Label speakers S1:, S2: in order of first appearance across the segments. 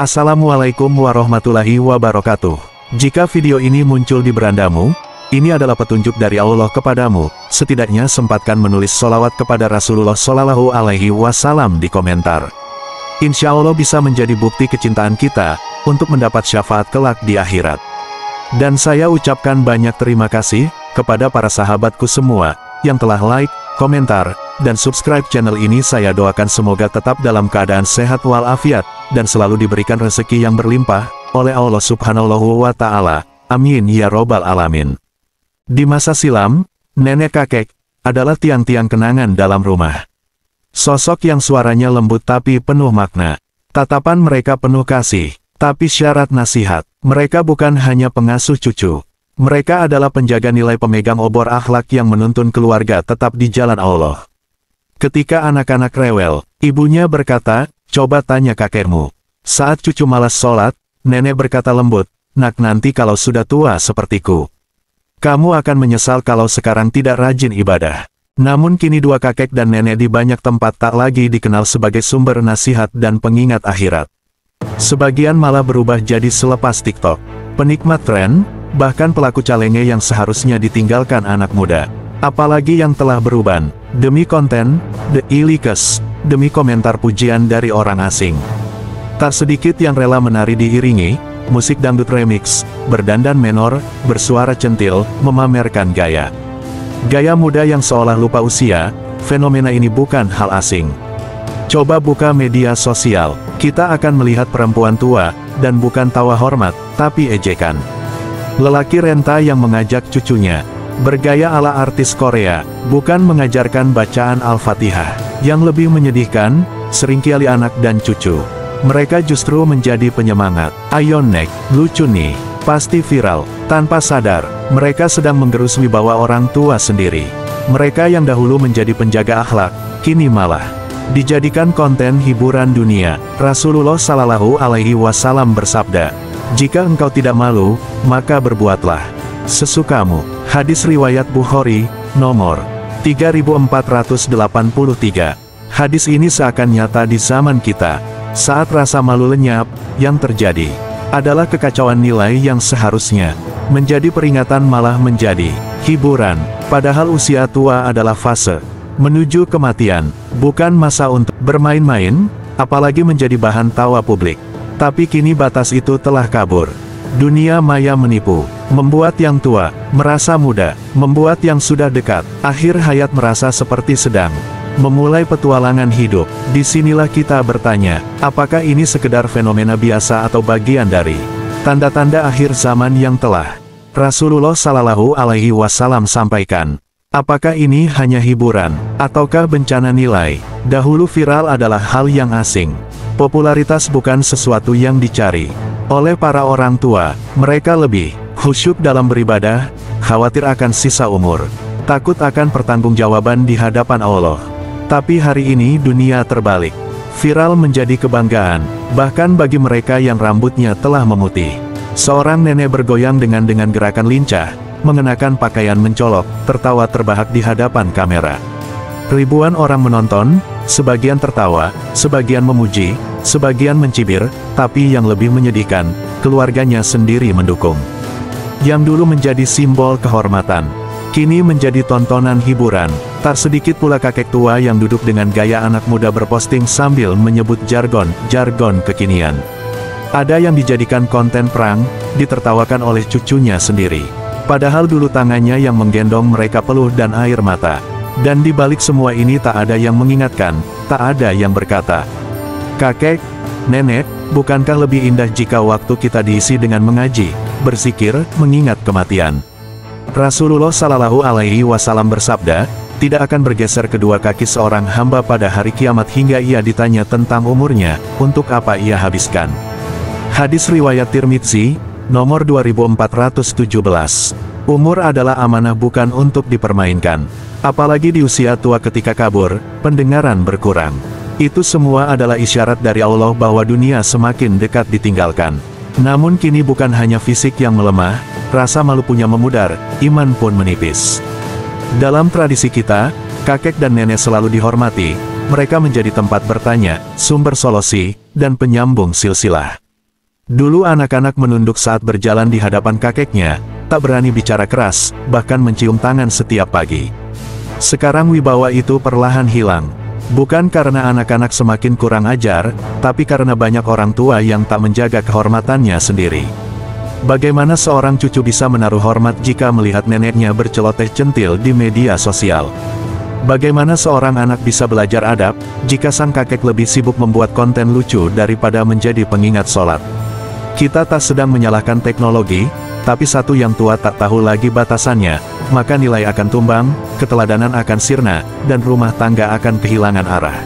S1: Assalamualaikum warahmatullahi wabarakatuh. Jika video ini muncul di berandamu, ini adalah petunjuk dari Allah kepadamu. Setidaknya sempatkan menulis sholawat kepada Rasulullah Shallallahu Alaihi Wasallam di komentar. Insya Allah bisa menjadi bukti kecintaan kita untuk mendapat syafaat kelak di akhirat. Dan saya ucapkan banyak terima kasih kepada para sahabatku semua yang telah like, komentar, dan subscribe channel ini. Saya doakan semoga tetap dalam keadaan sehat walafiat, dan selalu diberikan rezeki yang berlimpah oleh Allah Subhanahu wa Ta'ala. Amin ya Robbal Alamin. Di masa silam, nenek kakek adalah tiang-tiang kenangan dalam rumah. Sosok yang suaranya lembut tapi penuh makna. Tatapan mereka penuh kasih, tapi syarat nasihat. Mereka bukan hanya pengasuh cucu. Mereka adalah penjaga nilai, pemegang obor akhlak yang menuntun keluarga tetap di jalan Allah. Ketika anak-anak rewel, ibunya berkata, "Coba tanya kakekmu." Saat cucu malas sholat, nenek berkata lembut, "Nak, nanti kalau sudah tua sepertiku, kamu akan menyesal kalau sekarang tidak rajin ibadah." Namun kini dua kakek dan nenek di banyak tempat tak lagi dikenal sebagai sumber nasihat dan pengingat akhirat. Sebagian malah berubah jadi selepas TikTok, penikmat tren, bahkan pelaku calenge yang seharusnya ditinggalkan anak muda. Apalagi yang telah beruban, demi konten, demi komentar pujian dari orang asing. Tak sedikit yang rela menari diiringi musik dangdut remix, berdandan menor, bersuara centil, memamerkan gaya. Gaya muda yang seolah lupa usia. Fenomena ini bukan hal asing. Coba buka media sosial, kita akan melihat perempuan tua, dan bukan tawa hormat, tapi ejekan. Lelaki renta yang mengajak cucunya bergaya ala artis Korea, bukan mengajarkan bacaan Al-Fatihah. Yang lebih menyedihkan, seringkali anak dan cucu mereka justru menjadi penyemangat. "Ayo nek, lucu nih, pasti viral." Tanpa sadar, mereka sedang menggerus wibawa orang tua sendiri. Mereka yang dahulu menjadi penjaga akhlak, kini malah dijadikan konten hiburan dunia. Rasulullah Shallallahu Alaihi Wasallam bersabda, "Jika engkau tidak malu, maka berbuatlah sesukamu." Hadis riwayat Bukhari, nomor 3483. Hadis ini seakan nyata di zaman kita. Saat rasa malu lenyap, yang terjadi adalah kekacauan nilai yang seharusnya menjadi peringatan malah menjadi hiburan. Padahal usia tua adalah fase menuju kematian, bukan masa untuk bermain-main, apalagi menjadi bahan tawa publik. Tapi kini batas itu telah kabur. Dunia maya menipu, membuat yang tua merasa muda, membuat yang sudah dekat akhir hayat merasa seperti sedang memulai petualangan hidup. Disinilah kita bertanya, apakah ini sekedar fenomena biasa atau bagian dari tanda-tanda akhir zaman yang telah Rasulullah Shallallahu Alaihi Wasallam sampaikan? Apakah ini hanya hiburan, ataukah bencana nilai? Dahulu viral adalah hal yang asing. Popularitas bukan sesuatu yang dicari oleh para orang tua. Mereka lebih khusyuk dalam beribadah, khawatir akan sisa umur, takut akan pertanggungjawaban di hadapan Allah. Tapi hari ini dunia terbalik. Viral menjadi kebanggaan, bahkan bagi mereka yang rambutnya telah memutih. Seorang nenek bergoyang dengan gerakan lincah, mengenakan pakaian mencolok, tertawa terbahak di hadapan kamera. Ribuan orang menonton, sebagian tertawa, sebagian memuji, sebagian mencibir, tapi yang lebih menyedihkan, keluarganya sendiri mendukung. Yang dulu menjadi simbol kehormatan, kini menjadi tontonan hiburan. Tak sedikit pula kakek tua yang duduk dengan gaya anak muda berposting sambil menyebut jargon kekinian. Ada yang dijadikan konten prank, ditertawakan oleh cucunya sendiri. Padahal dulu tangannya yang menggendong mereka peluh dan air mata. Dan di balik semua ini tak ada yang mengingatkan, tak ada yang berkata, "Kakek, nenek, bukankah lebih indah jika waktu kita diisi dengan mengaji, berzikir, mengingat kematian?" Rasulullah Shallallahu Alaihi Wasallam bersabda, tidak akan bergeser kedua kaki seorang hamba pada hari kiamat hingga ia ditanya tentang umurnya, untuk apa ia habiskan. Hadis riwayat Tirmidzi, nomor 2417. Umur adalah amanah bukan untuk dipermainkan. Apalagi di usia tua ketika kabur, pendengaran berkurang. Itu semua adalah isyarat dari Allah bahwa dunia semakin dekat ditinggalkan. Namun kini bukan hanya fisik yang melemah, rasa malu punya memudar, iman pun menipis. Dalam tradisi kita, kakek dan nenek selalu dihormati. Mereka menjadi tempat bertanya, sumber solusi, dan penyambung silsilah. Dulu anak-anak menunduk saat berjalan di hadapan kakeknya, tak berani bicara keras, bahkan mencium tangan setiap pagi. Sekarang wibawa itu perlahan hilang. Bukan karena anak-anak semakin kurang ajar, tapi karena banyak orang tua yang tak menjaga kehormatannya sendiri. Bagaimana seorang cucu bisa menaruh hormat jika melihat neneknya berceloteh centil di media sosial? Bagaimana seorang anak bisa belajar adab, jika sang kakek lebih sibuk membuat konten lucu daripada menjadi pengingat sholat? Kita tak sedang menyalahkan teknologi, tapi satu yang tua tak tahu lagi batasannya, maka nilai akan tumbang, keteladanan akan sirna, dan rumah tangga akan kehilangan arah.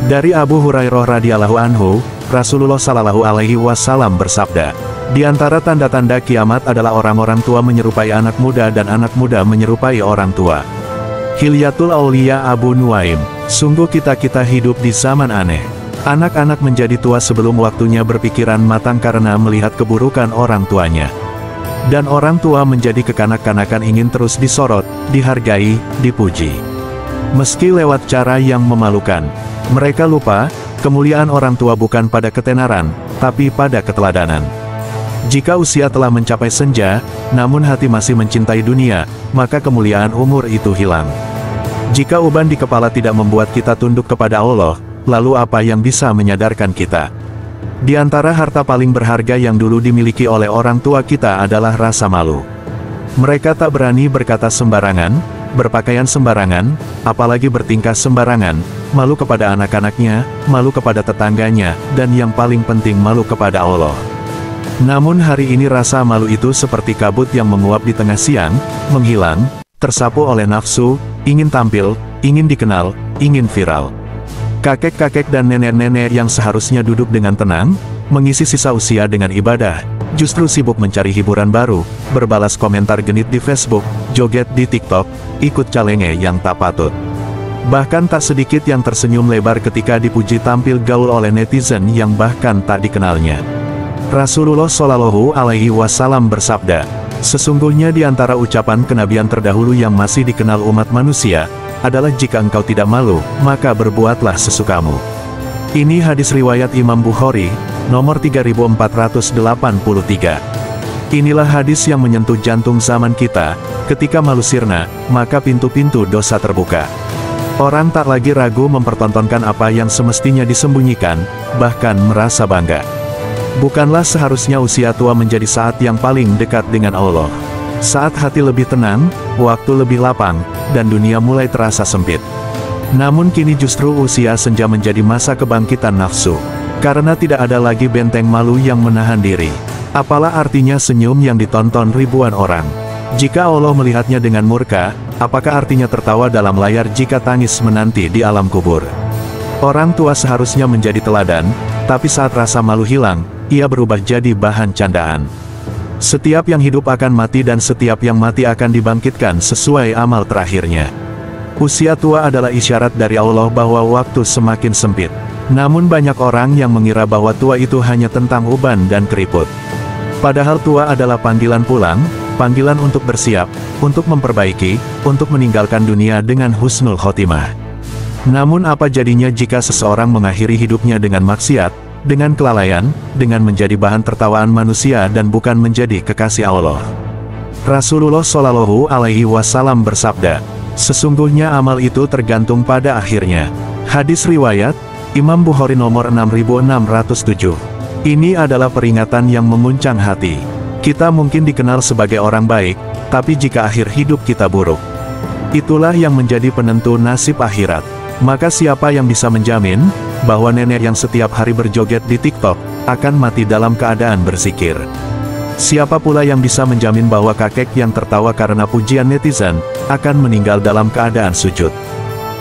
S1: Dari Abu Hurairah radhiyallahu anhu, Rasulullah Shallallahu alaihi wasallam bersabda, di antara tanda-tanda kiamat adalah orang-orang tua menyerupai anak muda dan anak muda menyerupai orang tua. Hilyatul Aulia Abu Nuaim, sungguh kita hidup di zaman aneh. Anak-anak menjadi tua sebelum waktunya berpikiran matang karena melihat keburukan orang tuanya. Dan orang tua menjadi kekanak-kanakan ingin terus disorot, dihargai, dipuji. Meski lewat cara yang memalukan. Mereka lupa, kemuliaan orang tua bukan pada ketenaran, tapi pada keteladanan. Jika usia telah mencapai senja, namun hati masih mencintai dunia, maka kemuliaan umur itu hilang. Jika uban di kepala tidak membuat kita tunduk kepada Allah, lalu apa yang bisa menyadarkan kita? Di antara harta paling berharga yang dulu dimiliki oleh orang tua kita adalah rasa malu. Mereka tak berani berkata sembarangan, berpakaian sembarangan, apalagi bertingkah sembarangan, malu kepada anak-anaknya, malu kepada tetangganya, dan yang paling penting malu kepada Allah. Namun hari ini rasa malu itu seperti kabut yang menguap di tengah siang, menghilang, tersapu oleh nafsu, ingin tampil, ingin dikenal, ingin viral. Kakek-kakek dan nenek-nenek yang seharusnya duduk dengan tenang, mengisi sisa usia dengan ibadah, justru sibuk mencari hiburan baru, berbalas komentar genit di Facebook, joget di TikTok, ikut calenge yang tak patut. Bahkan tak sedikit yang tersenyum lebar ketika dipuji tampil gaul oleh netizen yang bahkan tak dikenalnya. Rasulullah Shallallahu alaihi wasallam bersabda, sesungguhnya di antara ucapan kenabian terdahulu yang masih dikenal umat manusia, adalah jika engkau tidak malu, maka berbuatlah sesukamu. Ini hadis riwayat Imam Bukhari, nomor 3483. Inilah hadis yang menyentuh jantung zaman kita, ketika malu sirna, maka pintu-pintu dosa terbuka. Orang tak lagi ragu mempertontonkan apa yang semestinya disembunyikan, bahkan merasa bangga. Bukanlah seharusnya usia tua menjadi saat yang paling dekat dengan Allah. Saat hati lebih tenang, waktu lebih lapang, dan dunia mulai terasa sempit. Namun kini justru usia senja menjadi masa kebangkitan nafsu. Karena tidak ada lagi benteng malu yang menahan diri. Apalah artinya senyum yang ditonton ribuan orang? Jika Allah melihatnya dengan murka, apakah artinya tertawa dalam layar jika tangis menanti di alam kubur? Orang tua seharusnya menjadi teladan, tapi saat rasa malu hilang, ia berubah jadi bahan candaan. Setiap yang hidup akan mati dan setiap yang mati akan dibangkitkan sesuai amal terakhirnya. Usia tua adalah isyarat dari Allah bahwa waktu semakin sempit. Namun banyak orang yang mengira bahwa tua itu hanya tentang uban dan keriput. Padahal tua adalah panggilan pulang, panggilan untuk bersiap, untuk memperbaiki, untuk meninggalkan dunia dengan husnul khotimah. Namun apa jadinya jika seseorang mengakhiri hidupnya dengan maksiat, dengan kelalaian, dengan menjadi bahan tertawaan manusia dan bukan menjadi kekasih Allah? Rasulullah Shallallahu alaihi wasallam bersabda, sesungguhnya amal itu tergantung pada akhirnya. Hadis riwayat Imam Bukhari nomor 6607. Ini adalah peringatan yang menguncang hati. Kita mungkin dikenal sebagai orang baik, tapi jika akhir hidup kita buruk, itulah yang menjadi penentu nasib akhirat. Maka siapa yang bisa menjamin bahwa nenek yang setiap hari berjoget di TikTok akan mati dalam keadaan berzikir? Siapa pula yang bisa menjamin bahwa kakek yang tertawa karena pujian netizen akan meninggal dalam keadaan sujud?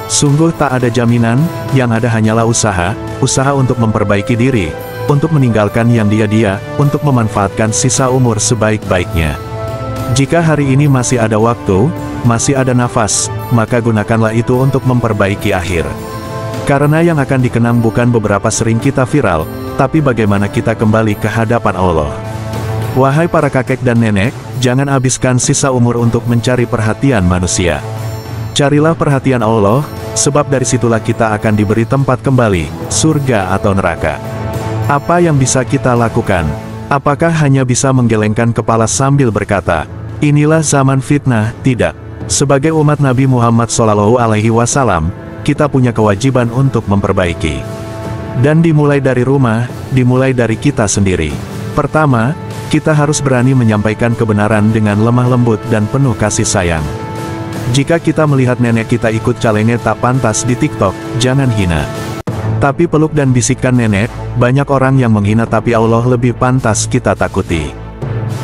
S1: Sungguh tak ada jaminan, yang ada hanyalah usaha untuk memperbaiki diri, untuk meninggalkan yang dia-dia, untuk memanfaatkan sisa umur sebaik-baiknya. Jika hari ini masih ada waktu, masih ada nafas, maka gunakanlah itu untuk memperbaiki akhir. Karena yang akan dikenang bukan beberapa sering kita viral, tapi bagaimana kita kembali ke hadapan Allah. Wahai para kakek dan nenek, jangan habiskan sisa umur untuk mencari perhatian manusia. Carilah perhatian Allah, sebab dari situlah kita akan diberi tempat kembali, surga atau neraka. Apa yang bisa kita lakukan? Apakah hanya bisa menggelengkan kepala sambil berkata, inilah zaman fitnah? Tidak. Sebagai umat Nabi Muhammad SAW, kita punya kewajiban untuk memperbaiki. Dan dimulai dari rumah, dimulai dari kita sendiri. Pertama, kita harus berani menyampaikan kebenaran dengan lemah lembut dan penuh kasih sayang. Jika kita melihat nenek kita ikut challenge tak pantas di TikTok, jangan hina. Tapi peluk dan bisikkan nenek, banyak orang yang menghina tapi Allah lebih pantas kita takuti.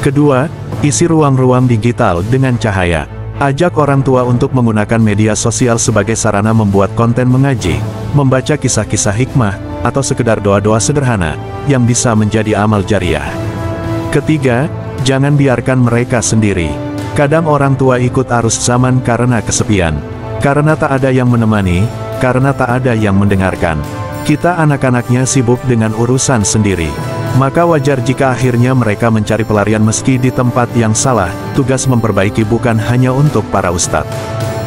S1: Kedua, isi ruang-ruang digital dengan cahaya. Ajak orang tua untuk menggunakan media sosial sebagai sarana membuat konten mengaji, membaca kisah-kisah hikmah, atau sekedar doa-doa sederhana, yang bisa menjadi amal jariah. Ketiga, jangan biarkan mereka sendiri. Kadang orang tua ikut arus zaman karena kesepian, karena tak ada yang menemani, karena tak ada yang mendengarkan. Kita anak-anaknya sibuk dengan urusan sendiri. Maka wajar jika akhirnya mereka mencari pelarian meski di tempat yang salah. Tugas memperbaiki bukan hanya untuk para ustadz.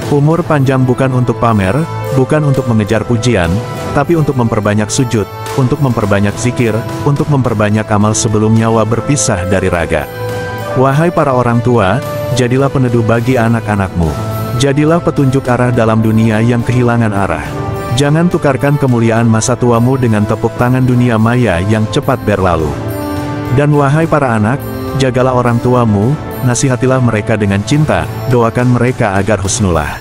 S1: Umur panjang bukan untuk pamer, bukan untuk mengejar pujian, tapi untuk memperbanyak sujud, untuk memperbanyak zikir, untuk memperbanyak amal sebelum nyawa berpisah dari raga. Wahai para orang tua, jadilah peneduh bagi anak-anakmu. Jadilah petunjuk arah dalam dunia yang kehilangan arah. Jangan tukarkan kemuliaan masa tuamu dengan tepuk tangan dunia maya yang cepat berlalu. Dan wahai para anak, jagalah orang tuamu, nasihatilah mereka dengan cinta, doakan mereka agar husnulah.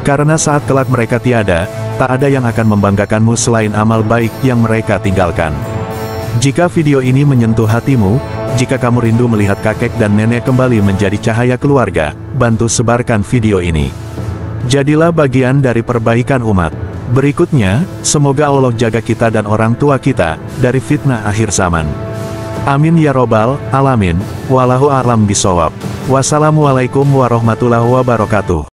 S1: Karena saat kelak mereka tiada, tak ada yang akan membanggakanmu selain amal baik yang mereka tinggalkan. Jika video ini menyentuh hatimu, jika kamu rindu melihat kakek dan nenek kembali menjadi cahaya keluarga, bantu sebarkan video ini. Jadilah bagian dari perbaikan umat. Berikutnya, semoga Allah jaga kita dan orang tua kita, dari fitnah akhir zaman. Amin ya robbal alamin, wallahu a'lam bishawab. Wassalamualaikum warahmatullahi wabarakatuh.